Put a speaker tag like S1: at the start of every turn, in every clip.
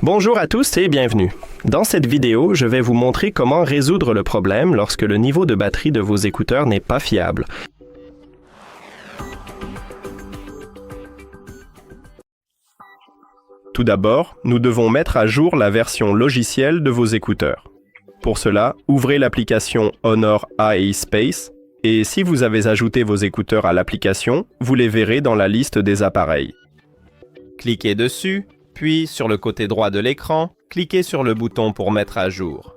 S1: Bonjour à tous et bienvenue. Dans cette vidéo, je vais vous montrer comment résoudre le problème lorsque le niveau de batterie de vos écouteurs n'est pas fiable. Tout d'abord, nous devons mettre à jour la version logicielle de vos écouteurs. Pour cela, ouvrez l'application Honor AI Space et si vous avez ajouté vos écouteurs à l'application, vous les verrez dans la liste des appareils. Cliquez dessus, puis sur le côté droit de l'écran, cliquez sur le bouton pour mettre à jour.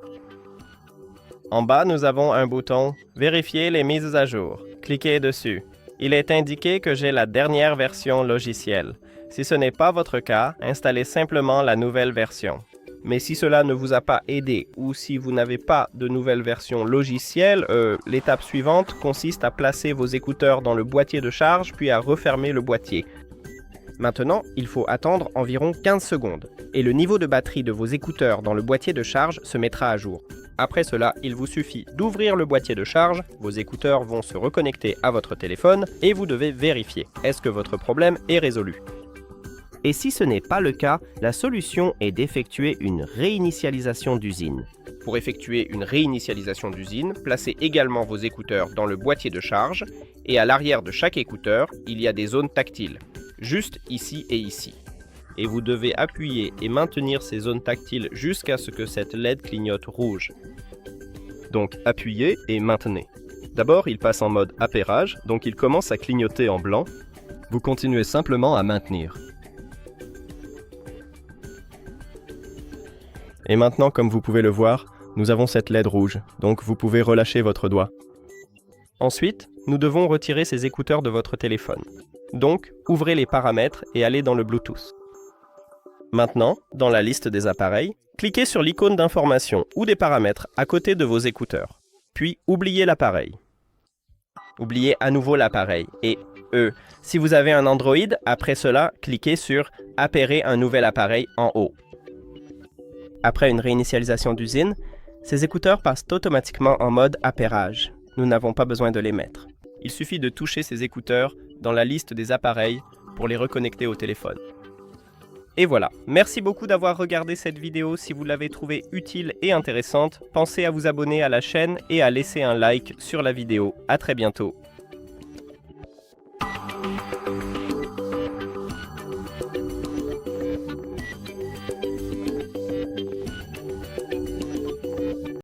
S1: En bas, nous avons un bouton « Vérifier les mises à jour ». Cliquez dessus. Il est indiqué que j'ai la dernière version logicielle. Si ce n'est pas votre cas, installez simplement la nouvelle version. Mais si cela ne vous a pas aidé ou si vous n'avez pas de nouvelle version logicielle, l'étape suivante consiste à placer vos écouteurs dans le boîtier de charge puis à refermer le boîtier. Maintenant, il faut attendre environ 15 secondes et le niveau de batterie de vos écouteurs dans le boîtier de charge se mettra à jour. Après cela, il vous suffit d'ouvrir le boîtier de charge, vos écouteurs vont se reconnecter à votre téléphone et vous devez vérifier, est-ce que votre problème est résolu. Et si ce n'est pas le cas, la solution est d'effectuer une réinitialisation d'usine. Pour effectuer une réinitialisation d'usine, placez également vos écouteurs dans le boîtier de charge et à l'arrière de chaque écouteur, il y a des zones tactiles, juste ici et ici. Et vous devez appuyer et maintenir ces zones tactiles jusqu'à ce que cette LED clignote rouge. Donc appuyez et maintenez. D'abord, il passe en mode appairage, donc il commence à clignoter en blanc. Vous continuez simplement à maintenir. Et maintenant, comme vous pouvez le voir, nous avons cette LED rouge, donc vous pouvez relâcher votre doigt. Ensuite, nous devons retirer ces écouteurs de votre téléphone. Donc, ouvrez les paramètres et allez dans le Bluetooth. Maintenant, dans la liste des appareils, cliquez sur l'icône d'information ou des paramètres à côté de vos écouteurs. Puis, oubliez l'appareil. Oubliez à nouveau l'appareil et si vous avez un Android, après cela, cliquez sur « Appairer un nouvel appareil » en haut. Après une réinitialisation d'usine, ces écouteurs passent automatiquement en mode appairage. Nous n'avons pas besoin de les mettre. Il suffit de toucher ces écouteurs dans la liste des appareils pour les reconnecter au téléphone. Et voilà, merci beaucoup d'avoir regardé cette vidéo. Si vous l'avez trouvée utile et intéressante, pensez à vous abonner à la chaîne et à laisser un like sur la vidéo. À très bientôt.